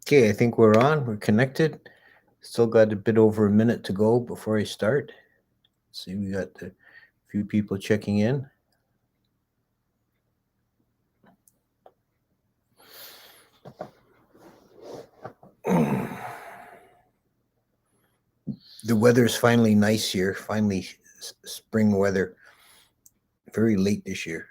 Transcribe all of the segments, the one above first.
Okay, I think we're on. We're connected. Still got a bit over a minute to go before I start. See, we got a few people checking in. The weather's finally nice here. Finally, spring weather. Very late this year.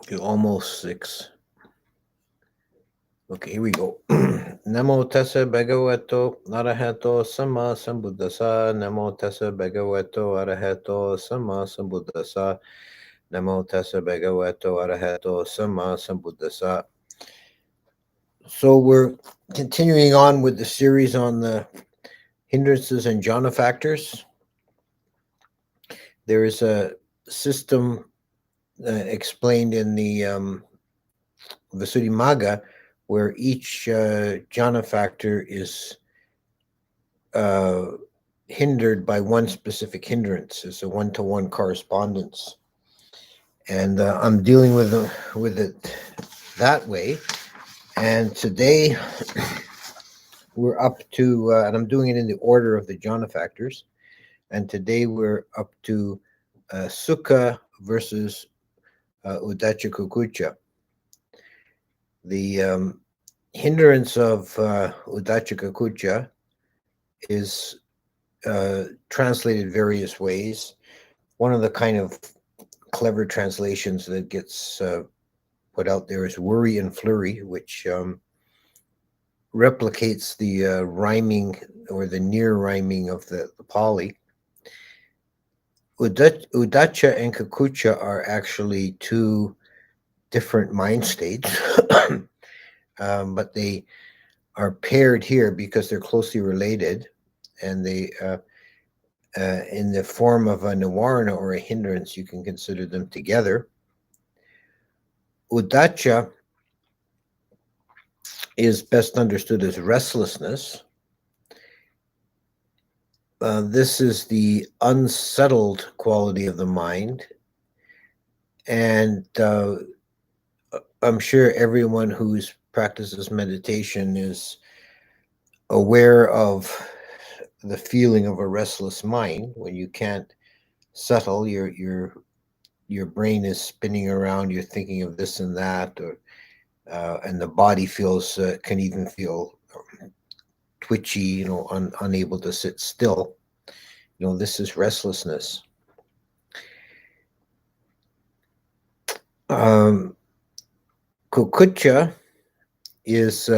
Okay, almost 6. Okay, here we go. Namo tassa bhagavato arahato sama sambuddhasa. Namo tassa bhagavato arahato sama sambuddhasa. Namo tassa bhagavato arahato sama sambuddhasa. So we're continuing on with the series on the hindrances and jhana factors. There is a system explained in the Visuddhimagga where each jhana factor is hindered by one specific hindrance. It's a one-to-one correspondence, and I'm dealing with it that way. And today we're up to, and I'm doing it in the order of the jhana factors. And today we're up to Sukha versus Uddhacca-Kukkucca. The hindrance of Uddhacca-Kukkucca is translated various ways. One of the kind of clever translations that gets put out there is worry and flurry, which replicates the rhyming or the near rhyming of the Pali. Uddhacca and Kukkucca are actually two different mind states, but they are paired here because they're closely related, and they, in the form of a nivarana or a hindrance, you can consider them together. Uddhacca is best understood as restlessness. This is the unsettled quality of the mind, and I'm sure everyone who practices meditation is aware of the feeling of a restless mind when you can't settle. Your brain is spinning around. You're thinking of this and that, or and the body feels can even feel twitchy, unable to sit still. This is restlessness. Kukucha is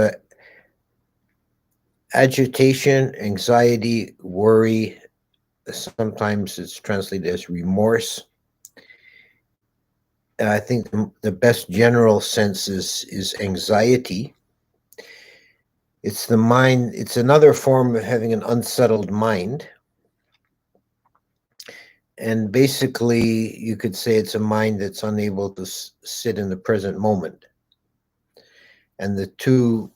agitation, anxiety, worry. Sometimes it's translated as remorse. I think the best general sense is anxiety. It's the mind. It's another form of having an unsettled mind. And basically, you could say it's a mind that's unable to sit in the present moment. And the two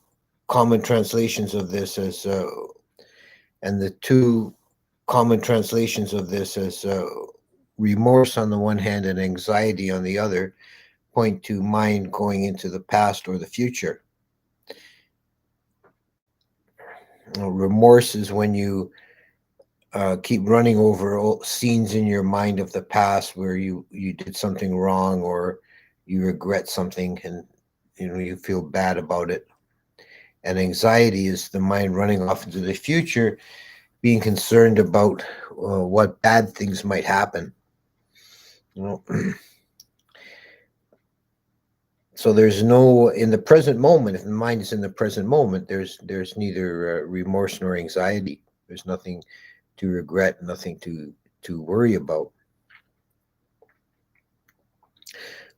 common translations of this as remorse on the one hand and anxiety on the other point to mind going into the past or the future. Remorse is when you keep running over scenes in your mind of the past where you did something wrong or you regret something and you feel bad about it. And anxiety is the mind running off into the future, being concerned about what bad things might happen. So there's no, in the present moment, if the mind is in the present moment, there's neither remorse nor anxiety. There's nothing to regret, nothing to worry about.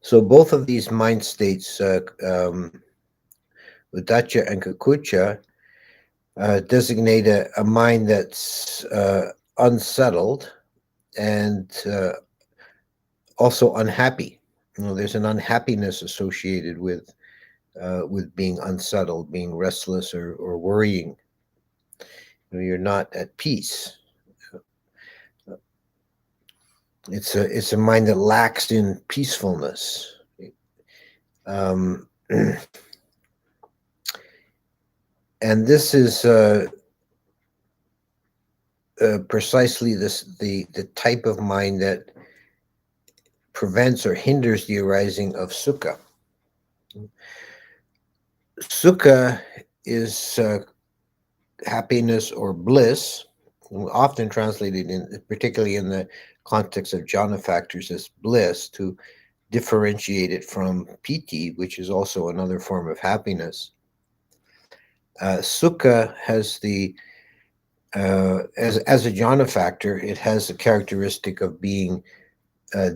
So both of these mind states, Uddhacca and Kukkucca, designate a mind that's unsettled and also unhappy. There's an unhappiness associated with being unsettled, being restless, or worrying. You're not at peace. It's a mind that lacks in peacefulness. Um, and this is precisely the type of mind that prevents or hinders the arising of Sukha. Sukha is happiness or bliss, often translated particularly in the context of jhana factors, as bliss, to differentiate it from piti, which is also another form of happiness. Sukha has as a jhana factor, it has the characteristic of being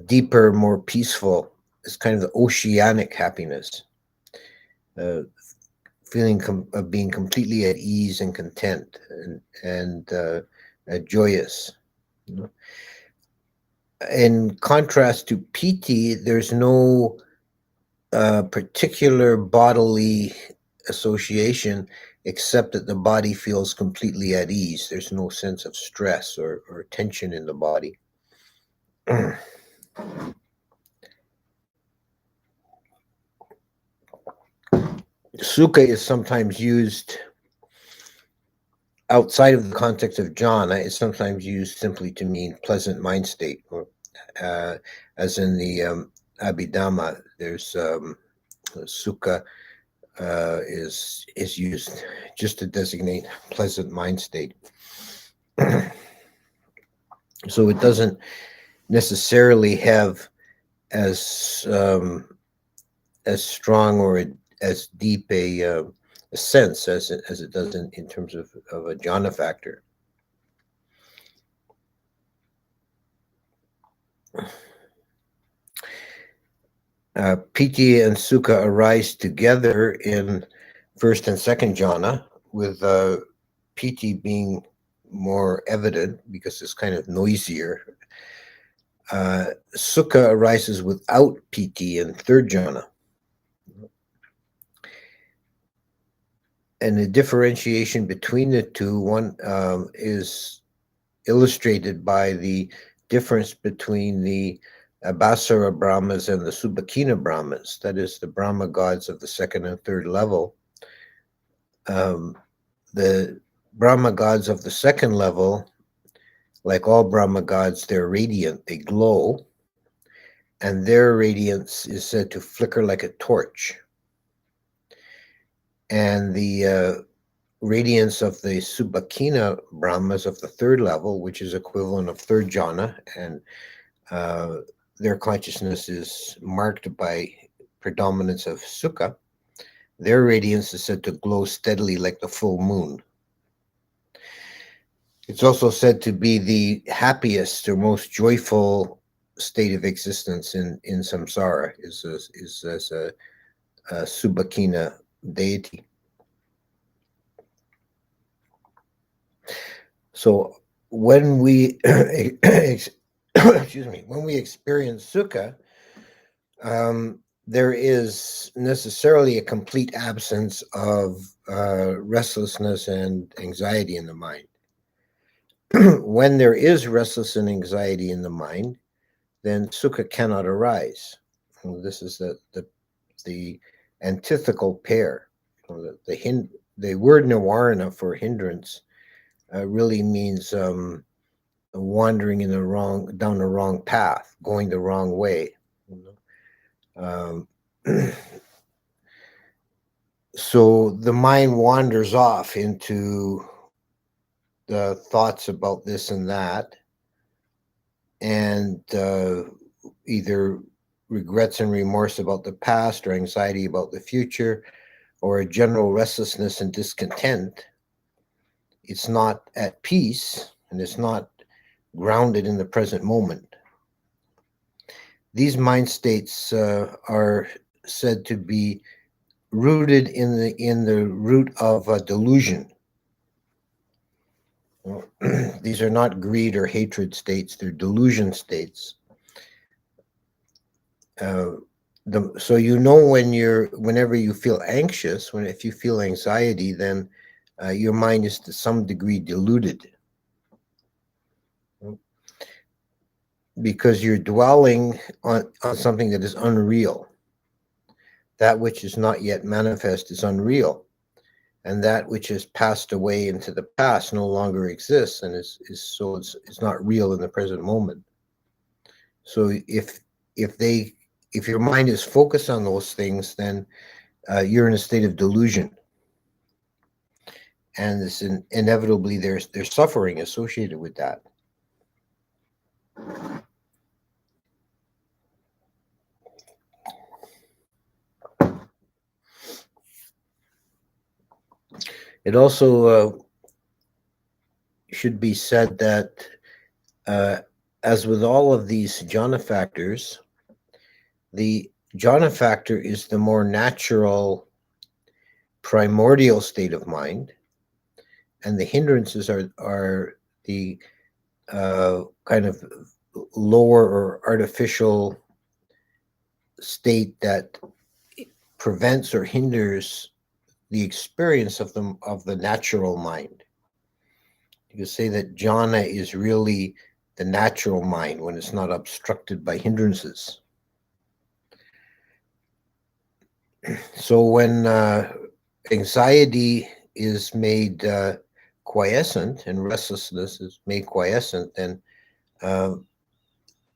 deeper, more peaceful. It's kind of the oceanic happiness, feeling of being completely at ease and content and joyous. In contrast to piti, there's no particular bodily association, except that the body feels completely at ease. There's no sense of stress or tension in the body. Sukha is sometimes used outside of the context of jhana. It's sometimes used simply to mean pleasant mind state, or as in the Abhidhamma, there's Sukha is used just to designate pleasant mind state. So it doesn't necessarily have as strong or as deep a sense as it does in terms of a jhana factor. Piti and Sukha arise together in first and second jhana, with Piti being more evident because it's kind of noisier. Sukha arises without Piti in third jhana. And the differentiation between the two, one is illustrated by the difference between the Abhasara Brahmas and the Subhakina Brahmas, that is, the Brahma gods of the second and third level. The Brahma gods of the second level, like all Brahma gods, they're radiant, they glow, and their radiance is said to flicker like a torch. And the radiance of the Subhakina Brahmas of the third level, which is equivalent of third jhana, and their consciousness is marked by predominance of Sukha. Their radiance is said to glow steadily like the full moon. It's also said to be the happiest or most joyful state of existence in samsara, is as a Subhakina deity. So when we excuse me, when we experience Sukha, there is necessarily a complete absence of restlessness and anxiety in the mind. When there is restlessness and anxiety in the mind, then Sukha cannot arise. This is the antithetical pair. The word nivarana for hindrance really means wandering down the wrong path, going the wrong way. So the mind wanders off into the thoughts about this and that, and either regrets and remorse about the past, or anxiety about the future, or a general restlessness and discontent. It's not at peace, and it's not grounded in the present moment. these mind states are said to be rooted in the root of delusion. These are not greed or hatred states; they're delusion states. So you know whenever you feel anxious, if you feel anxiety, then your mind is to some degree deluded, because you're dwelling on something that is unreal. That which is not yet manifest is unreal, and that which has passed away into the past no longer exists, and it's not real in the present moment. So if your mind is focused on those things, then you're in a state of delusion, and inevitably there's suffering associated with that. It also should be said that, as with all of these jhana factors, the jhana factor is the more natural, primordial state of mind, and the hindrances are the kind of lower or artificial state that prevents or hinders the experience of the natural mind. You could say that jhana is really the natural mind when it's not obstructed by hindrances. So when anxiety is made quiescent and restlessness is made quiescent, then a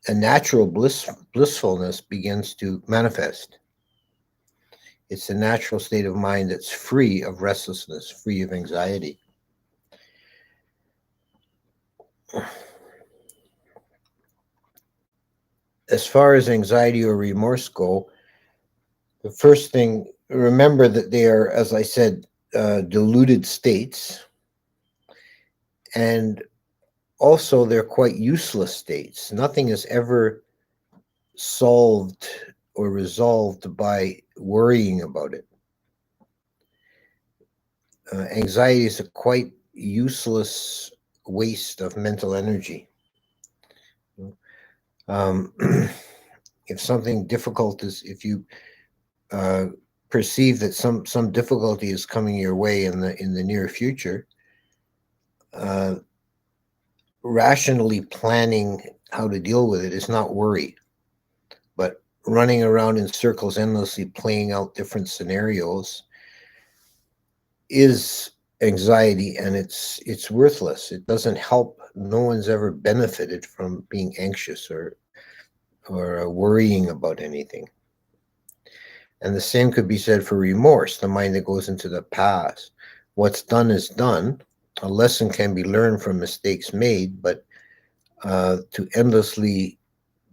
natural blissfulness begins to manifest. It's a natural state of mind that's free of restlessness, free of anxiety. As far as anxiety or remorse go, the first thing, remember that they are, as I said, deluded states, and also they're quite useless states. Nothing is ever solved or resolved by worrying about it. Anxiety is a quite useless waste of mental energy. If something difficult if you perceive that some difficulty is coming your way in the near future, rationally planning how to deal with it is not worry, but running around in circles endlessly playing out different scenarios is anxiety, and it's worthless. It doesn't help. No one's ever benefited from being anxious or worrying about anything. And the same could be said for remorse, the mind that goes into the past. What's done is done. A lesson can be learned from mistakes made, but to endlessly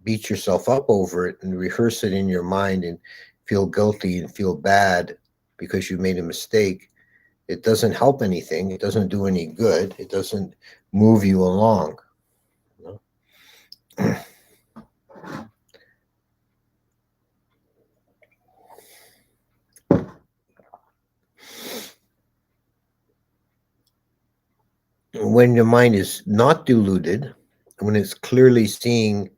beat yourself up over it and rehearse it in your mind and feel guilty and feel bad because you made a mistake, it doesn't help anything. It doesn't do any good. It doesn't move you along. You know? When your mind is not deluded, when it's clearly seeing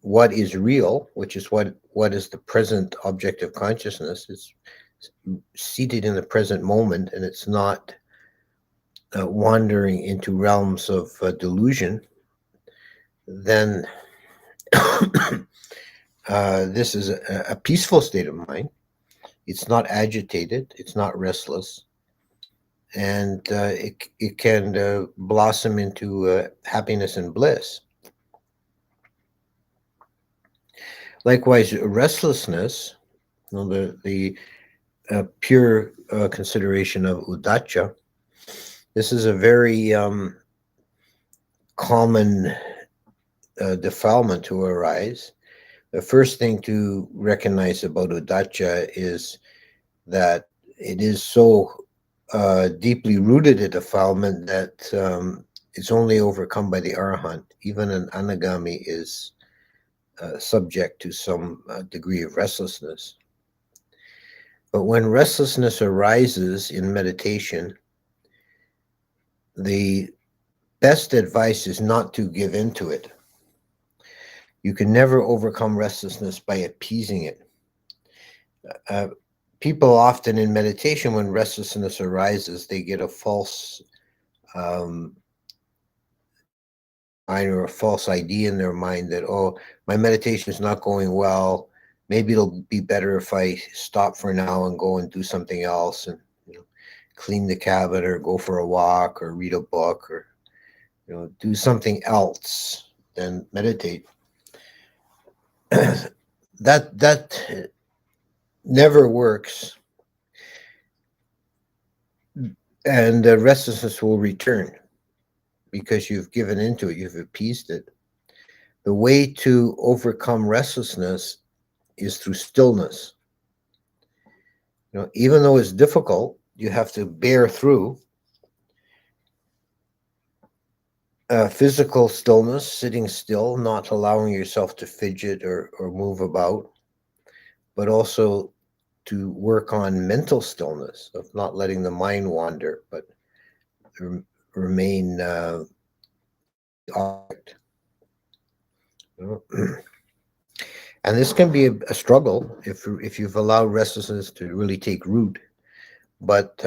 what is real, which is what is the present object of consciousness, it's seated in the present moment, and it's not wandering into realms of delusion, then this is a peaceful state of mind. It's not agitated. It's not restless. And it can blossom into happiness and bliss. Likewise, restlessness, the pure consideration of Uddhacca, this is a very common defilement to arise. The first thing to recognize about Uddhacca is that it is so deeply rooted a defilement that it's only overcome by the Arahant. Even an Anagami is subject to some degree of restlessness. But when restlessness arises in meditation, the best advice is not to give in to it. You can never overcome restlessness by appeasing it. People often in meditation, when restlessness arises, they get a false or a false idea in their mind that, oh, my meditation is not going well. Maybe it'll be better if I stop for now and go and do something else and clean the cabinet or go for a walk or read a book or do something else than meditate. that never works, and the restlessness will return because you've given into it, you've appeased it. The way to overcome restlessness is through stillness. Even though it's difficult, you have to bear through. Physical stillness, sitting still, not allowing yourself to fidget or move about, but also to work on mental stillness, of not letting the mind wander, but remain object. And this can be a struggle if you've allowed restlessness to really take root. But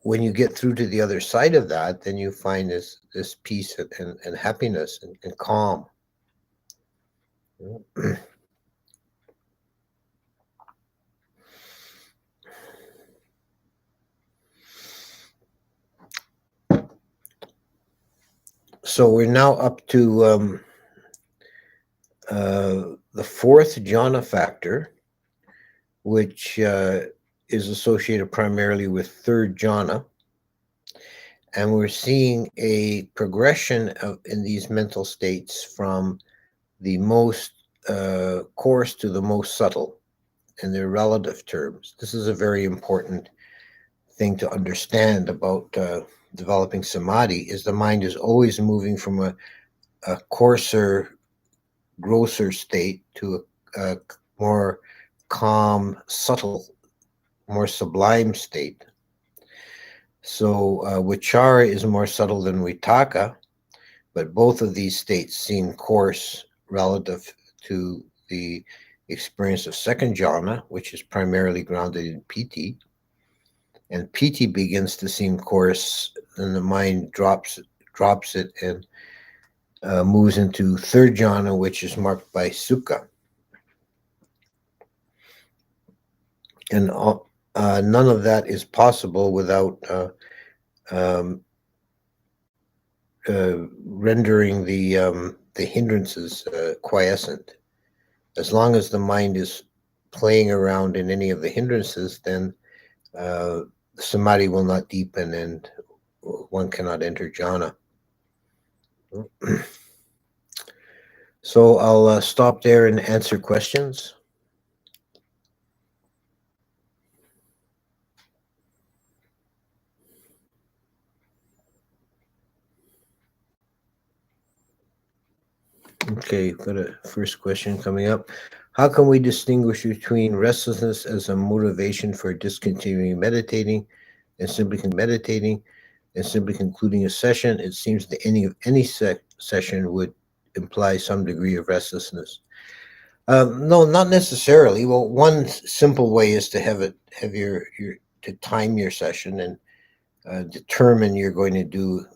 when you get through to the other side of that, then you find this peace and happiness and calm. So we're now up to the fourth jhana factor, which is associated primarily with third jhana. And we're seeing a progression in these mental states from the most coarse to the most subtle in their relative terms. This is a very important thing to understand about developing samadhi, is the mind is always moving from a coarser, grosser state to a more calm, subtle, more sublime state. So vichara is more subtle than vitakka, but both of these states seem coarse relative to the experience of second jhana, which is primarily grounded in piti. And piti begins to seem coarse, and the mind drops it and moves into third jhana, which is marked by sukha. And none of that is possible without rendering the hindrances quiescent. As long as the mind is playing around in any of the hindrances, then samadhi will not deepen and one cannot enter jhana. So I'll stop there and answer questions. Okay, got a first question coming up. How can we distinguish between restlessness as a motivation for discontinuing meditating and simply concluding a session? It seems that any session would imply some degree of restlessness. No, not necessarily. Well, one simple way is to have your to time your session and determine you're going to do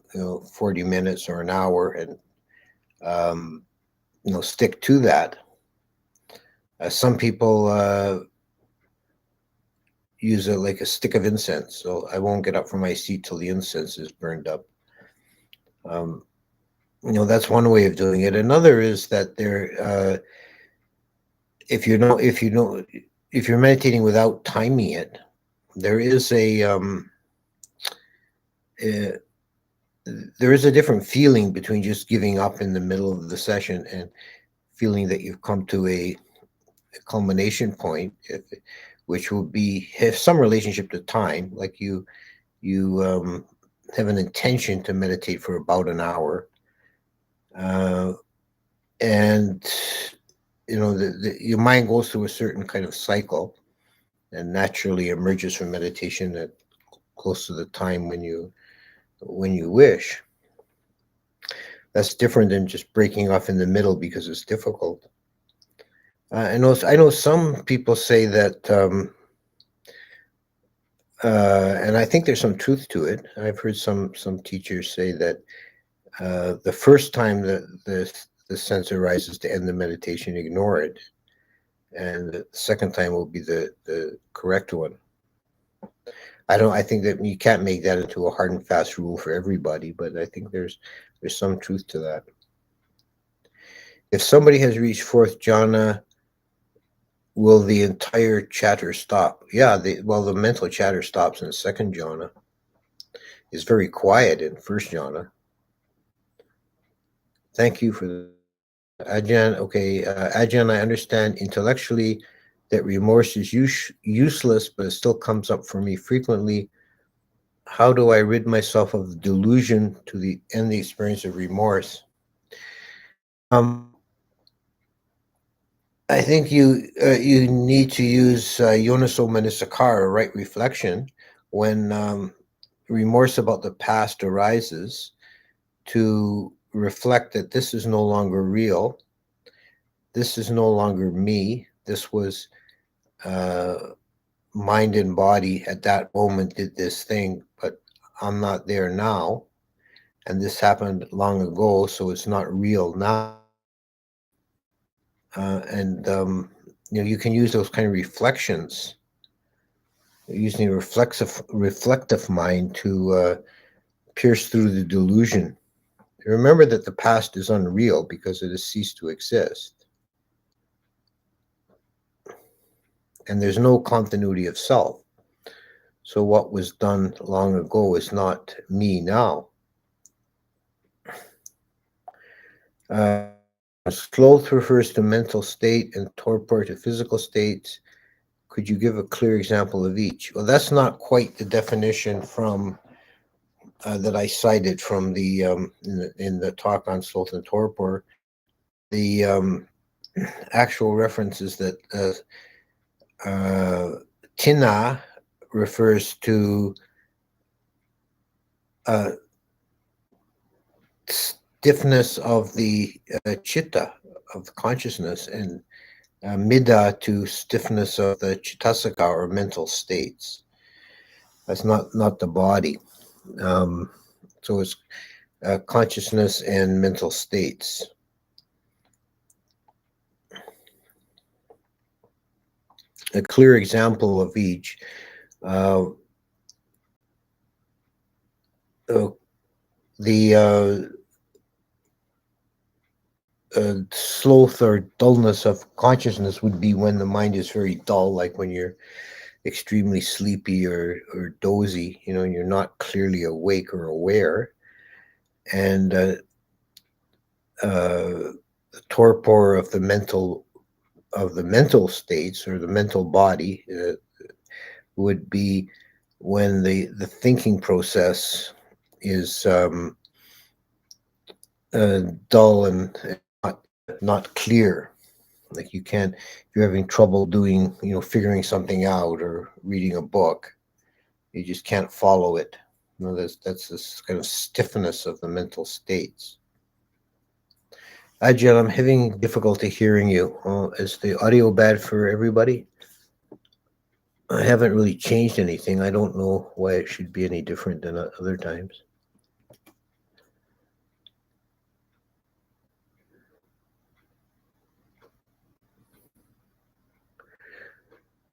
40 minutes or an hour and stick to that. Some people use it like a stick of incense, so I won't get up from my seat till the incense is burned up. That's one way of doing it. Another is that if you're meditating without timing it, there is a different feeling between just giving up in the middle of the session and feeling that you've come to a culmination point, which will have some relationship to time, like you have an intention to meditate for about an hour, And your mind goes through a certain kind of cycle and naturally emerges from meditation at close to the time when you wish. That's different than just breaking off in the middle because it's difficult. I know some people say that, and I think there's some truth to it. I've heard some teachers say that the first time that the sense arises to end the meditation, ignore it, and the second time will be the correct one. I think that you can't make that into a hard and fast rule for everybody, but I think there's some truth to that. If somebody has reached fourth jhana, will the entire chatter stop? Yeah, the mental chatter stops in second jhana. It's very quiet in first jhana. Thank you for that. Ajahn, okay, Ajahn, I understand intellectually that remorse is useless, but it still comes up for me frequently. How do I rid myself of the delusion to end the experience of remorse? I think you need to use Yoniso Manasikara, right reflection, when remorse about the past arises, to reflect that this is no longer real. This is no longer me. This was mind and body at that moment did this thing, but I'm not there now. And this happened long ago, so it's not real now. And you can use those kind of reflections, using a reflective mind to pierce through the delusion. Remember that the past is unreal because it has ceased to exist. And there's no continuity of self. So what was done long ago is not me now. Sloth refers to mental state and torpor to physical states. Could you give a clear example of each? Well, that's not quite the definition from that I cited from the in the talk on sloth and torpor. The actual reference is that tina refers to stiffness of the chitta, of the consciousness, and midda to stiffness of the chittasika or mental states. That's not the body. So it's consciousness and mental states. A clear example of each. The sloth or dullness of consciousness would be when the mind is very dull, like when you're extremely sleepy or dozy, you're not clearly awake or aware. And the torpor of the mental states or the mental body would be when the thinking process is dull and not clear. Like if you're having trouble doing, figuring something out or reading a book, you just can't follow it. That's this kind of stiffness of the mental states. Ajahn, I'm having difficulty hearing you. Is the audio bad for everybody? I haven't really changed anything. I don't know why it should be any different than other times.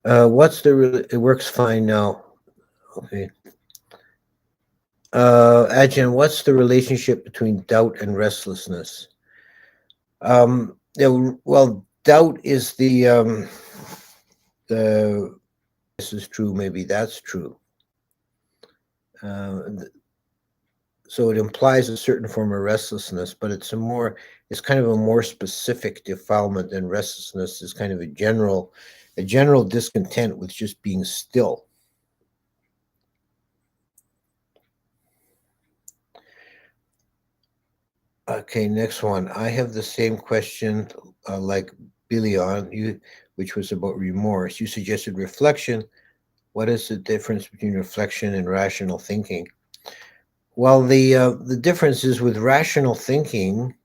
It works fine now. Okay. Ajahn, what's the relationship between doubt and restlessness? Well, doubt is the this is true, maybe that's true. So it implies a certain form of restlessness, but it's kind of a more specific defilement than restlessness. Is kind of a general discontent with just being still. Okay, next one. I have the same question like Billion, which was about remorse. You suggested reflection. What is the difference between reflection and rational thinking? Well, the difference is with rational thinking,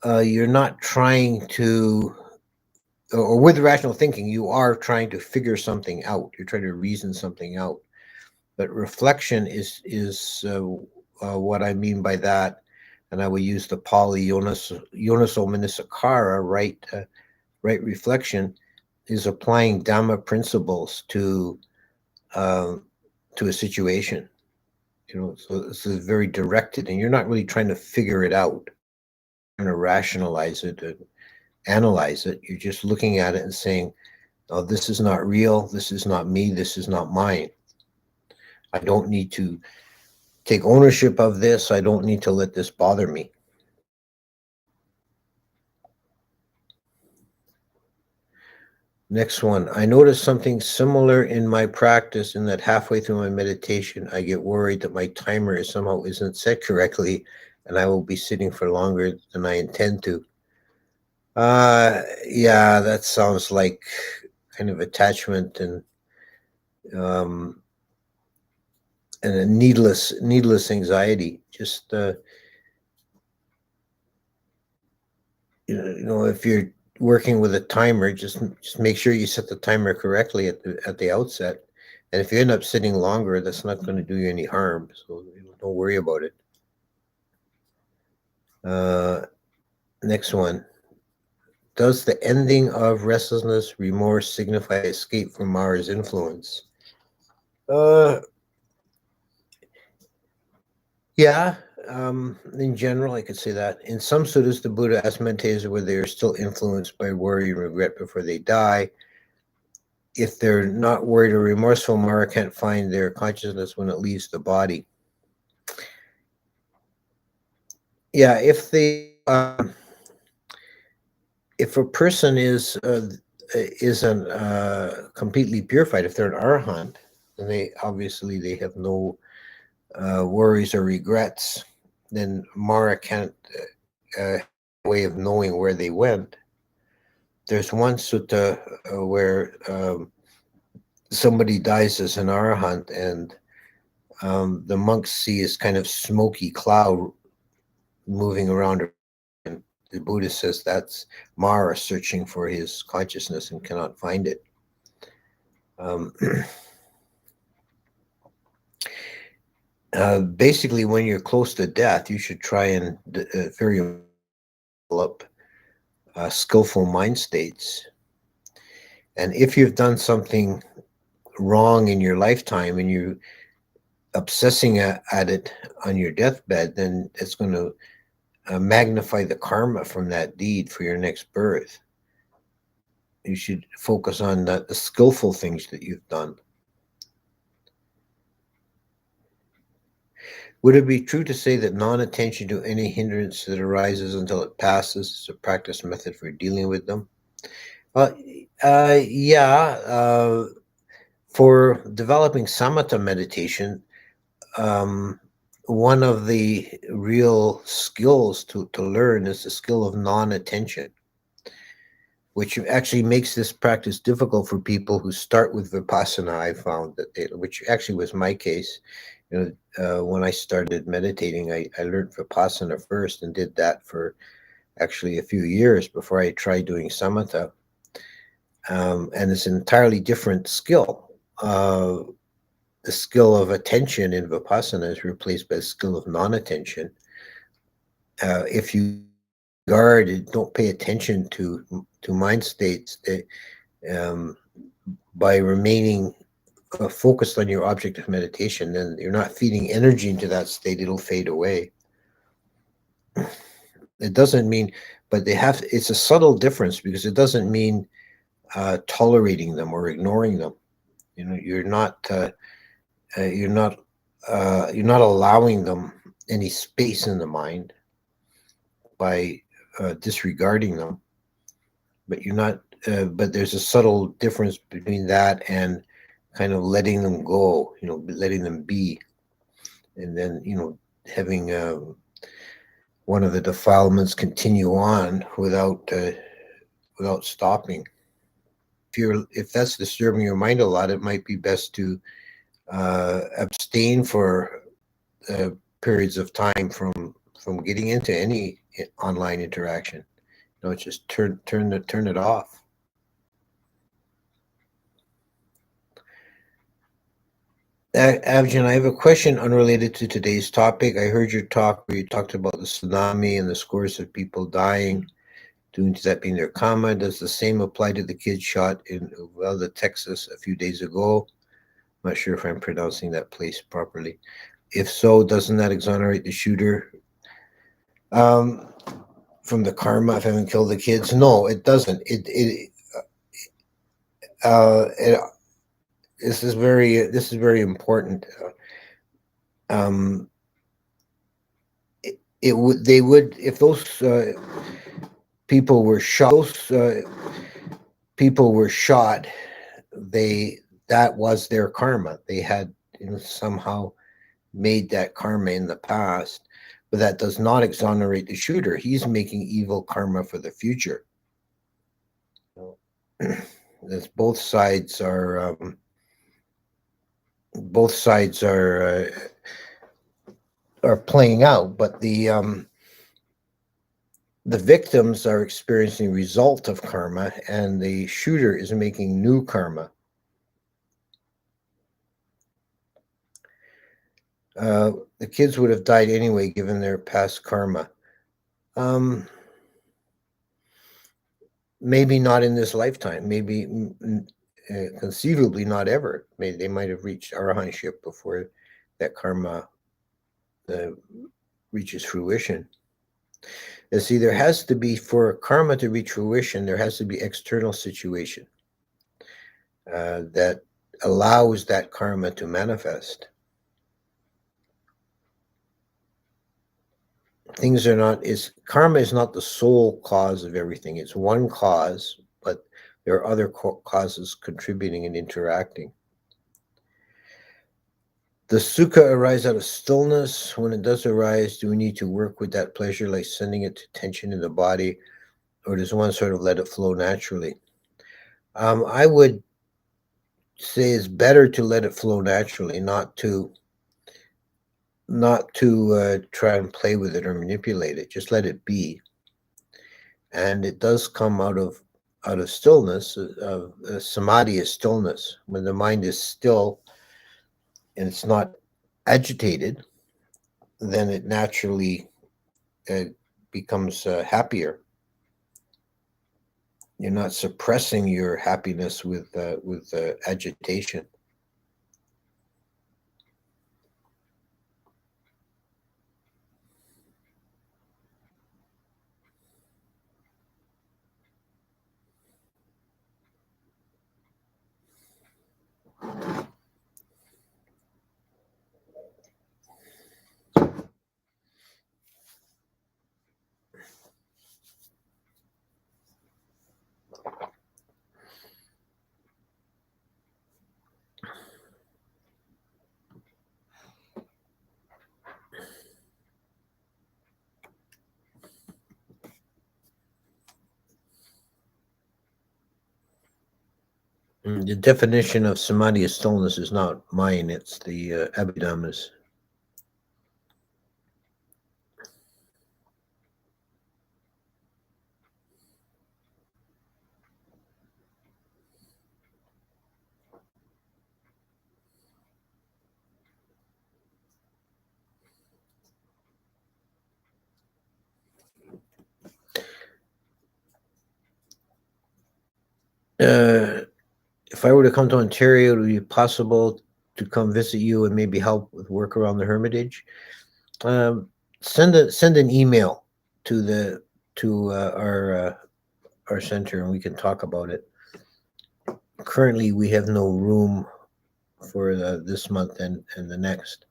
you're not trying to, or with rational thinking, you are trying to figure something out. You're trying to reason something out. But reflection is what I mean by that, and I will use the Pali Yonaso Manasikara, right reflection, is applying Dhamma principles uh, to a situation. So this is very directed, and you're not really trying to figure it out, trying to rationalize it and analyze it. You're just looking at it and saying, "Oh, this is not real. This is not me. This is not mine. I don't need to take ownership of this. I don't need to let this bother me." Next one. I noticed something similar in my practice in that halfway through my meditation, I get worried that my timer is somehow isn't set correctly and I will be sitting for longer than I intend to. Yeah, that sounds like kind of attachment um, and a needless anxiety. Just if you're working with a timer, just make sure you set the timer correctly at the outset. And if you end up sitting longer, that's not going to do you any harm. So don't worry about it. Uh, Next one. Does the ending of restlessness, remorse signify escape from Mara's influence? Uh, yeah. In general, I could say that. In some suttas, the Buddha asked meditators whether they are still influenced by worry and regret before they die. If they're not worried or remorseful, Mara can't find their consciousness when it leaves the body. Yeah, if a person isn't completely purified, if they're an arahant, then they have no worries or regrets. Then Mara can't have a way of knowing where they went. There's one sutta where somebody dies as an arahant, and the monks see this kind of smoky cloud moving around. And the Buddha says that's Mara searching for his consciousness and cannot find it. Um, Basically, when you're close to death, you should try and very develop skillful mind states. And if you've done something wrong in your lifetime and you're obsessing at it on your deathbed, then it's going to magnify the karma from that deed for your next birth. You should focus on the skillful things that you've done. Would it be true to say that non-attention to any hindrance that arises until it passes is a practice method for dealing with them? Uh, yeah. For developing samatha meditation, one of the real skills to learn is the skill of non-attention, which actually makes this practice difficult for people who start with vipassana. I found which actually was my case. When I started meditating, I learned vipassana first and did that for actually a few years before I tried doing samatha. And it's an entirely different skill. The skill of attention in vipassana is replaced by the skill of non-attention. If you don't pay attention to mind states, um, by remaining focused on your object of meditation, then you're not feeding energy into that state, it'll fade away. It doesn't mean, but it's a subtle difference because it doesn't mean tolerating them or ignoring them. You're not allowing them any space in the mind by disregarding them, but you're not. But there's a subtle difference between that and kind of letting them go. Letting them be, and then having one of the defilements continue on without stopping. If that's disturbing your mind a lot, it might be best to abstain for periods of time from getting into any online interaction. Just turn it off. Avjan, I have a question unrelated to today's topic. I heard your talk where you talked about the tsunami and the scores of people dying due to that being their karma. Does the same apply to the kid shot in Uvalde, Texas a few days ago? I'm not sure if I'm pronouncing that place properly. If so, doesn't that exonerate the shooter from the karma of having killed the kids? No, it doesn't. This is very important. They would, if those people were shot, that was their karma. They had somehow made that karma in the past, but that does not exonerate the shooter. He's making evil karma for the future. As both sides are playing out, but the victims are experiencing result of karma, and the shooter is making new karma. The kids would have died anyway, given their past karma. Maybe not in this lifetime. Maybe conceivably not ever. Maybe they might have reached arahantship before that karma reaches fruition. You see, there has to be, for karma to reach fruition, there has to be external situation that allows that karma to manifest. Karma is not the sole cause of everything. It's one cause, but there are other causes contributing and interacting. Does Sukha arise out of stillness? When it does arise, do we need to work with that pleasure, like sending it to tension in the body, or does one sort of let it flow naturally? I would say it's better to let it flow naturally, not to try and play with it or manipulate it. Just let it be. And it does come out of stillness. Samadhi is stillness. When the mind is still and it's not agitated, then it naturally becomes happier. You're not suppressing your happiness with agitation. The definition of samadhi as stillness is not mine. It's the Abhidhamma's. If I were to come to Ontario, would it be possible to come visit you and maybe help with work around the Hermitage? Send an email to our center, and we can talk about it. Currently, we have no room for this month and the next.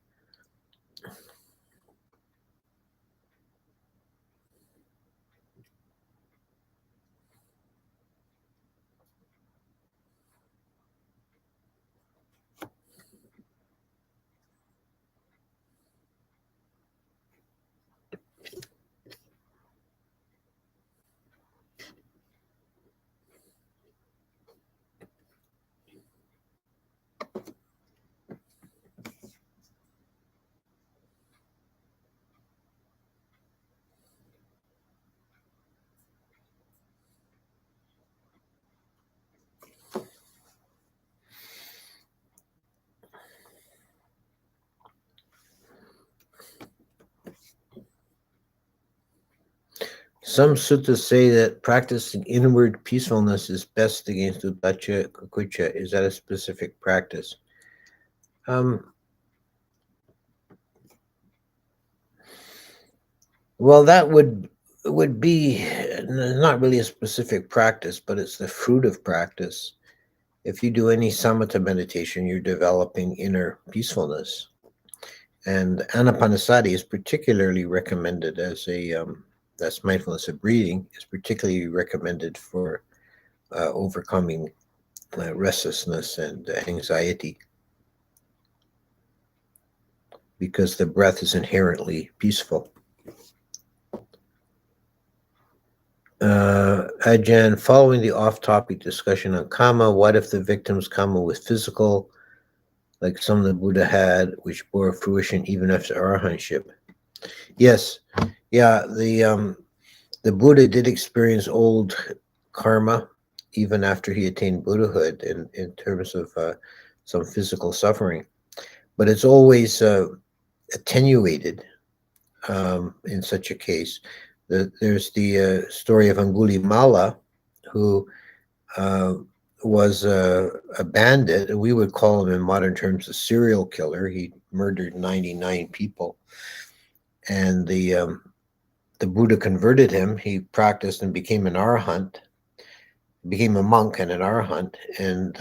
Some suttas say that practicing inward peacefulness is best against Uddhacca-Kukkucca. Is that a specific practice? Well, that would be not really a specific practice, but it's the fruit of practice. If you do any samatha meditation, you're developing inner peacefulness. And anapanasati is particularly recommended as that's mindfulness of breathing, is particularly recommended for overcoming restlessness and anxiety, because the breath is inherently peaceful. Ajahn, following the off-topic discussion on karma, what if the victim's karma was physical, like some the Buddha had, which bore fruition even after arahantship? Yes, yeah. The Buddha did experience old karma even after he attained Buddhahood in terms of some physical suffering, but it's always attenuated in such a case. There's the story of Angulimala, who was a bandit. We would call him in modern terms a serial killer. He murdered 99 people, and the Buddha converted him. He practiced and became an arahant, became a monk and an arahant. And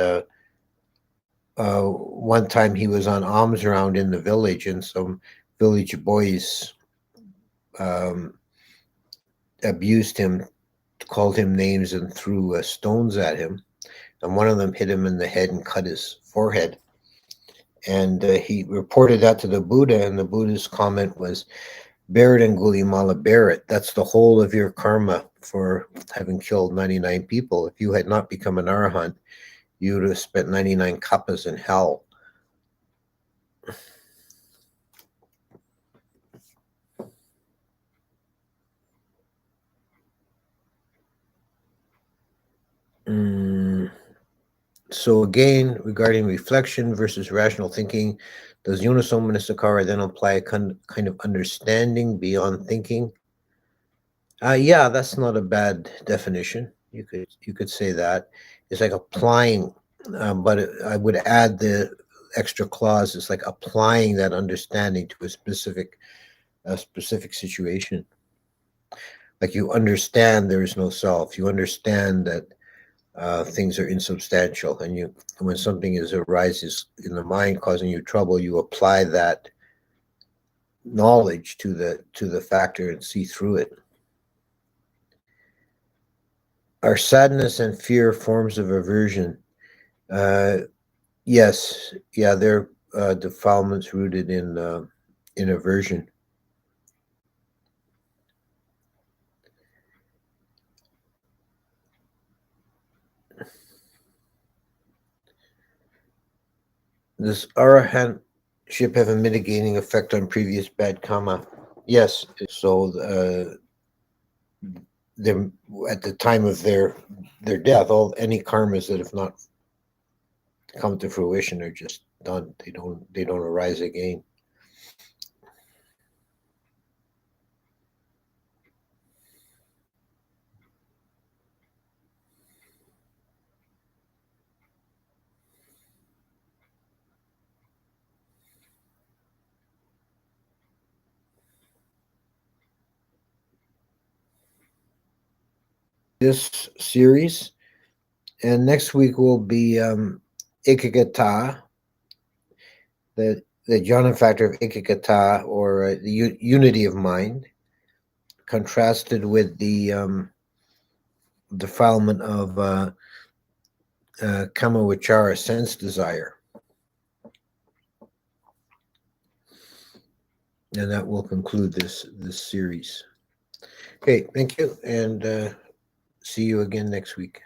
one time he was on alms round in the village, and some village boys abused him, called him names, and threw stones at him. And one of them hit him in the head and cut his forehead. And he reported that to the Buddha, and the Buddha's comment was, "Bear it, Angulimala, bear it. That's the whole of your karma for having killed 99 people. If you had not become an arahant, you would have spent 99 kappas in hell." So again, regarding reflection versus rational thinking, does Uniso Manasakara then apply a kind of understanding beyond thinking? Yeah, that's not a bad definition. You could say that. It's like applying, but I would add the extra clause. It's like applying that understanding to a specific situation. Like you understand there is no self. You understand that things are insubstantial, and when something arises in the mind causing you trouble, you apply that knowledge to the factor and see through it. Are sadness and fear forms of aversion? Yes, yeah, they're defilements rooted in aversion. Does arahantship have a mitigating effect on previous bad karma? Yes. So at the time of their death, any karmas that have not come to fruition are just done. They don't arise again. This series, and next week will be Ikagata, the jhana factor of Ikagata, or the unity of mind, contrasted with the defilement of kamavachara, sense desire. And that will conclude this series. Okay, thank you, and see you again next week.